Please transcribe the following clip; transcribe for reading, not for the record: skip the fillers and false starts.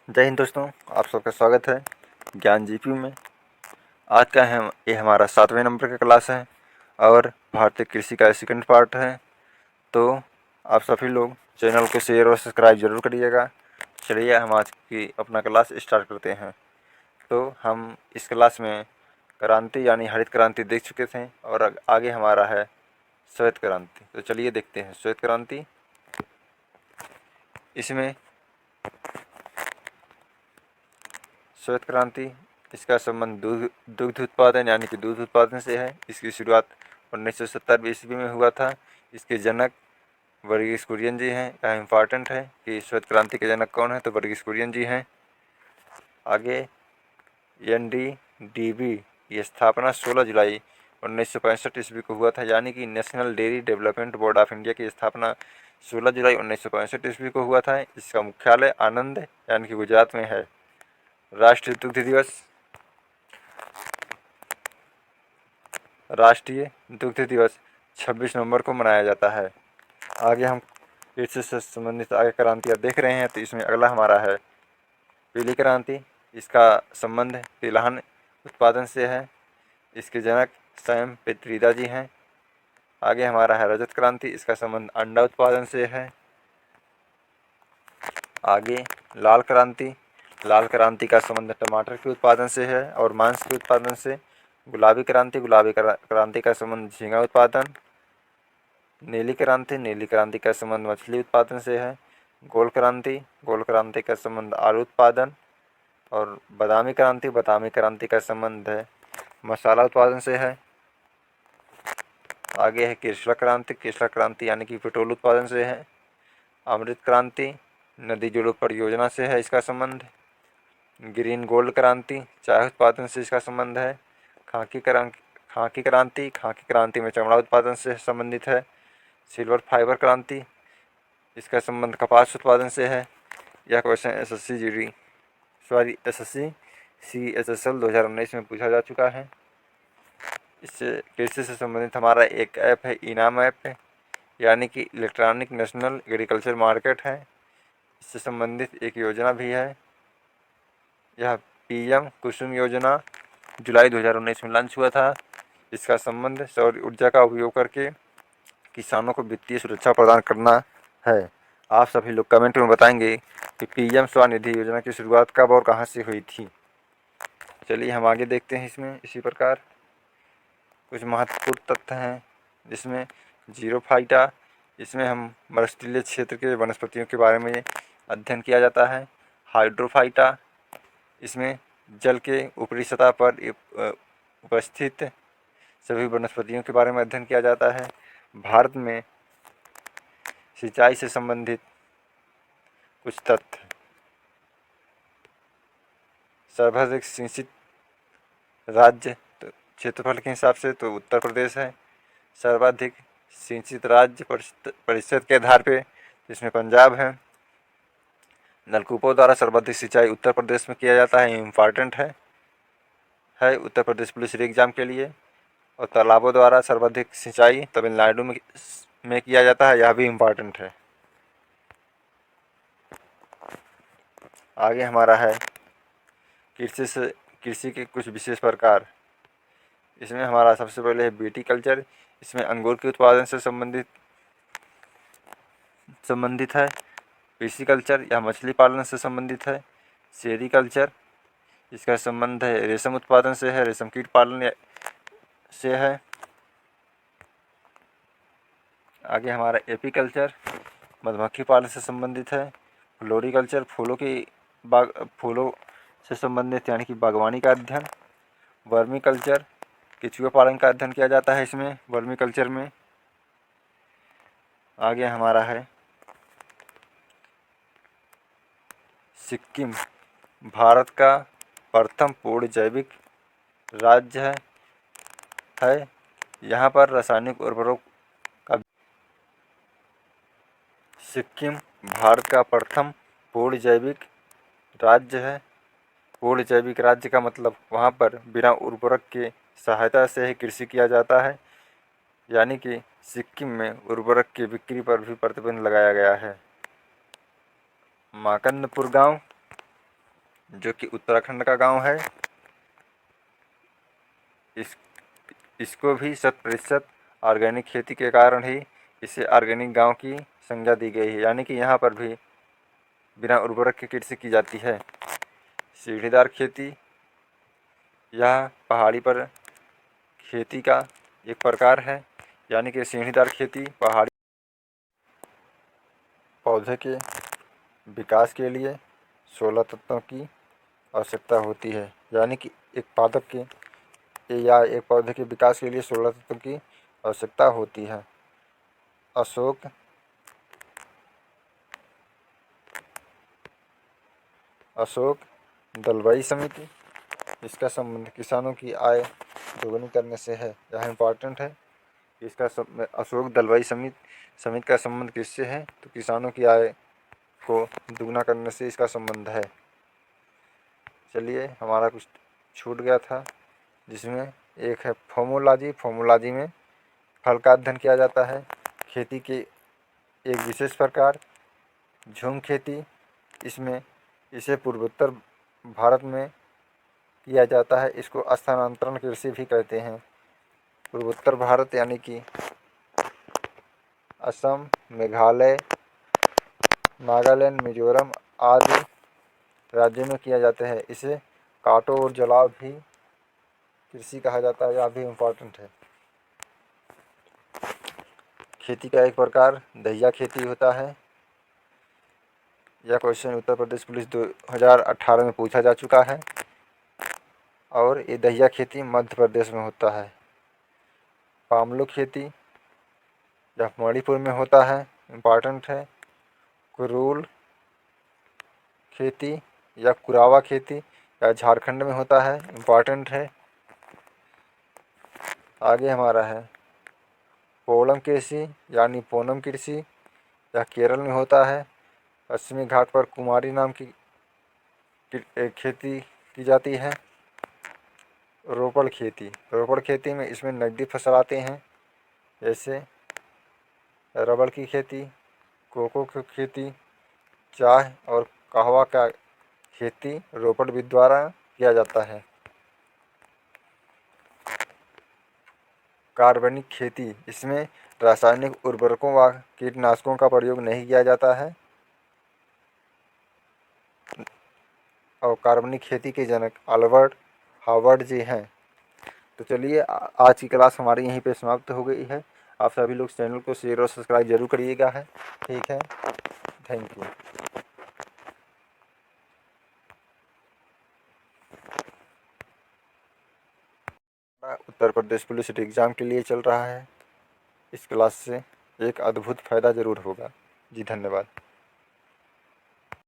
जय हिंद दोस्तों, आप सबका स्वागत है ज्ञान जीपी में। आज का है ये हमारा 7वें नंबर का क्लास है और भारतीय कृषि का सेकंड पार्ट है। तो आप सभी लोग चैनल को शेयर और सब्सक्राइब जरूर करिएगा। चलिए हम आज की अपना क्लास स्टार्ट करते हैं। तो हम इस क्लास में क्रांति यानी हरित क्रांति देख चुके थे और आगे हमारा है श्वेत क्रांति। तो चलिए देखते हैं श्वेत क्रांति। इसमें श्वेत क्रांति इसका संबंध दुग्ध उत्पादन यानी कि दूध उत्पादन से है। इसकी शुरुआत 1970 ईस्वी में हुआ था। इसके जनक वर्गीस कुरियन जी हैं। यह इम्पॉर्टेंट है कि श्वेत क्रांति के जनक कौन है, तो वर्गीस कुरियन जी हैं। आगे NDDB की स्थापना 16 जुलाई 1965 ईस्वी को हुआ था, यानी कि national dairy development board of India की स्थापना 16 जुलाई 1965 ईस्वी को हुआ था। इसका मुख्यालय आनंद यानी कि गुजरात में है। राष्ट्रीय दुग्ध दिवस 26 नवंबर को मनाया जाता है। आगे हम कृषि से संबंधित आगे क्रांतियाँ देख रहे हैं। तो इसमें अगला हमारा है पीली क्रांति। इसका संबंध तिलहन उत्पादन से है। इसके जनक सैम पित्रोदा जी हैं। आगे हमारा है रजत क्रांति। इसका संबंध अंडा उत्पादन से है। आगे लाल क्रांति। लाल क्रांति का संबंध टमाटर के उत्पादन से है और मांस के उत्पादन से। गुलाबी क्रांति का संबंध झींगा उत्पादन। नीली क्रांति का संबंध मछली उत्पादन से है। गोल क्रांति का संबंध आलू उत्पादन। और बादामी क्रांति का संबंध है मसाला उत्पादन से है। आगे है कृष्णा क्रांति यानी कि पेट्रोल उत्पादन से है। अमृत क्रांति नदी जोड़ों परियोजना से है इसका संबंध। ग्रीन गोल्ड क्रांति चाय उत्पादन से इसका संबंध है। खाकी क्रांति में चमड़ा उत्पादन से संबंधित है। सिल्वर फाइबर क्रांति इसका संबंध कपास उत्पादन से है। यह क्वेश्चन SSC CHSL 2019 में पूछा जा चुका है। इससे कृषि से संबंधित हमारा एक ऐप है इनाम ऐप है, यानी कि इलेक्ट्रॉनिक नेशनल एग्रीकल्चर मार्केट है। इससे संबंधित एक योजना भी है। यह PM कुसुम योजना जुलाई 2019 में लॉन्च हुआ था। इसका संबंध सौर ऊर्जा का उपयोग करके किसानों को वित्तीय सुरक्षा प्रदान करना है। आप सभी लोग कमेंट में बताएंगे कि PM स्वनिधि योजना की शुरुआत कब और कहां से हुई थी। चलिए हम आगे देखते हैं। इसमें इसी प्रकार कुछ महत्वपूर्ण तथ्य हैं, जिसमें जीरोफाइटा, इसमें हम मरुस्थलीय क्षेत्र के वनस्पतियों के बारे में अध्ययन किया जाता है। हाइड्रोफाइटा, इसमें जल के ऊपरी सतह पर उपस्थित सभी वनस्पतियों के बारे में अध्ययन किया जाता है। भारत में सिंचाई से संबंधित कुछ तथ्य। सर्वाधिक सिंचित राज्य क्षेत्रफल के हिसाब से तो उत्तर प्रदेश है। सर्वाधिक सिंचित राज्य प्रतिशत के आधार पे जिसमें पंजाब है। नलकूपों द्वारा सर्वाधिक सिंचाई उत्तर प्रदेश में किया जाता है, इम्पॉर्टेंट है उत्तर प्रदेश पुलिस एग्जाम के लिए। और तालाबों द्वारा सर्वाधिक सिंचाई तमिलनाडु में किया जाता है, यह भी इम्पॉर्टेंट है। आगे हमारा है कृषि के कुछ विशेष प्रकार। इसमें हमारा सबसे पहले है विटीकल्चर। इसमें अंगूर के उत्पादन से संबंधित है। पिस्सीकल्चर या मछली पालन से संबंधित है। सेरीकल्चर, इसका संबंध है रेशम उत्पादन से है, रेशम कीट पालन से है। आगे हमारा एपीकल्चर मधुमक्खी पालन से संबंधित है। फ्लोरिकल्चर फूलों से संबंधित यानी कि बागवानी का अध्ययन। वर्मीकल्चर केंचुआ पालन का अध्ययन किया जाता है इसमें वर्मीकल्चर में। आगे हमारा है सिक्किम, भारत का प्रथम पूर्ण जैविक राज्य है। यहाँ पर रासायनिक उर्वरक का सिक्किम भारत का प्रथम पूर्ण जैविक राज्य है। पूर्ण जैविक राज्य का मतलब वहाँ पर बिना उर्वरक के सहायता से ही कृषि किया जाता है, यानी कि सिक्किम में उर्वरक की बिक्री पर भी प्रतिबंध लगाया गया है। माकंदपुर गांव जो कि उत्तराखंड का गांव है। इसको भी 100% ऑर्गेनिक खेती के कारण ही इसे ऑर्गेनिक गांव की संज्ञा दी गई है, यानी कि यहाँ पर भी बिना उर्वरक की कृषि की जाती है। सीढ़ीदार खेती, यह पहाड़ी पर खेती का एक प्रकार है, यानी कि सीढ़ीदार खेती पहाड़ी पौधे के विकास के लिए 16 तत्वों की आवश्यकता होती है, यानी कि एक पादप के या एक पौधे के विकास के लिए 16 तत्वों की आवश्यकता होती है। अशोक दलवाई समिति, इसका संबंध किसानों की आय दोगुनी करने से है। यह इम्पॉर्टेंट है। इसका अशोक दलवाई समिति का संबंध किससे है? तो किसानों की आय को दुगना करने से इसका संबंध है। चलिए, हमारा कुछ छूट गया था, जिसमें एक है फोमोलॉजी। फोमोलॉजी में फल का अध्ययन किया जाता है। खेती के एक विशेष प्रकार झूम खेती, इसमें इसे पूर्वोत्तर भारत में किया जाता है। इसको स्थानांतरण कृषि भी कहते हैं। पूर्वोत्तर भारत यानी कि असम, मेघालय, नागालैंड, मिजोरम आदि राज्यों में किया जाता है। इसे काटो और जलाओ भी कृषि कहा जाता है। यह भी इम्पोर्टेंट है। खेती का एक प्रकार दहिया खेती होता है। यह क्वेश्चन उत्तर प्रदेश पुलिस 2018 में पूछा जा चुका है और ये दहिया खेती मध्य प्रदेश में होता है। पामलू खेती यह मणिपुर में होता है, इम्पॉर्टेंट है। कुरूल खेती या कुरावा खेती या झारखंड में होता है, इम्पॉर्टेंट है। आगे हमारा है पोलम कृषि यानी पोनम कृषि, यह केरल में होता है। पश्चिमी घाट पर कुमारी नाम की खेती की जाती है। रोपड़ खेती में इसमें नकदी फसल आते हैं, जैसे रबड़ की खेती, कोको की खेती, चाय और कहवा का खेती रोपड़ विधि द्वारा किया जाता है। कार्बनिक खेती, इसमें रासायनिक उर्वरकों व कीटनाशकों का प्रयोग नहीं किया जाता है और कार्बनिक खेती के जनक अल्बर्ट हार्वर्ड जी हैं। तो चलिए, आज की क्लास हमारी यहीं पे समाप्त हो गई है। आप सभी लोग चैनल को शेयर और सब्सक्राइब जरूर करिएगा है। ठीक है, thank you. Uttar Pradesh police exam के लिए चल रहा है। इस क्लास से एक अद्भुत फ़ायदा ज़रूर होगा। जी धन्यवाद।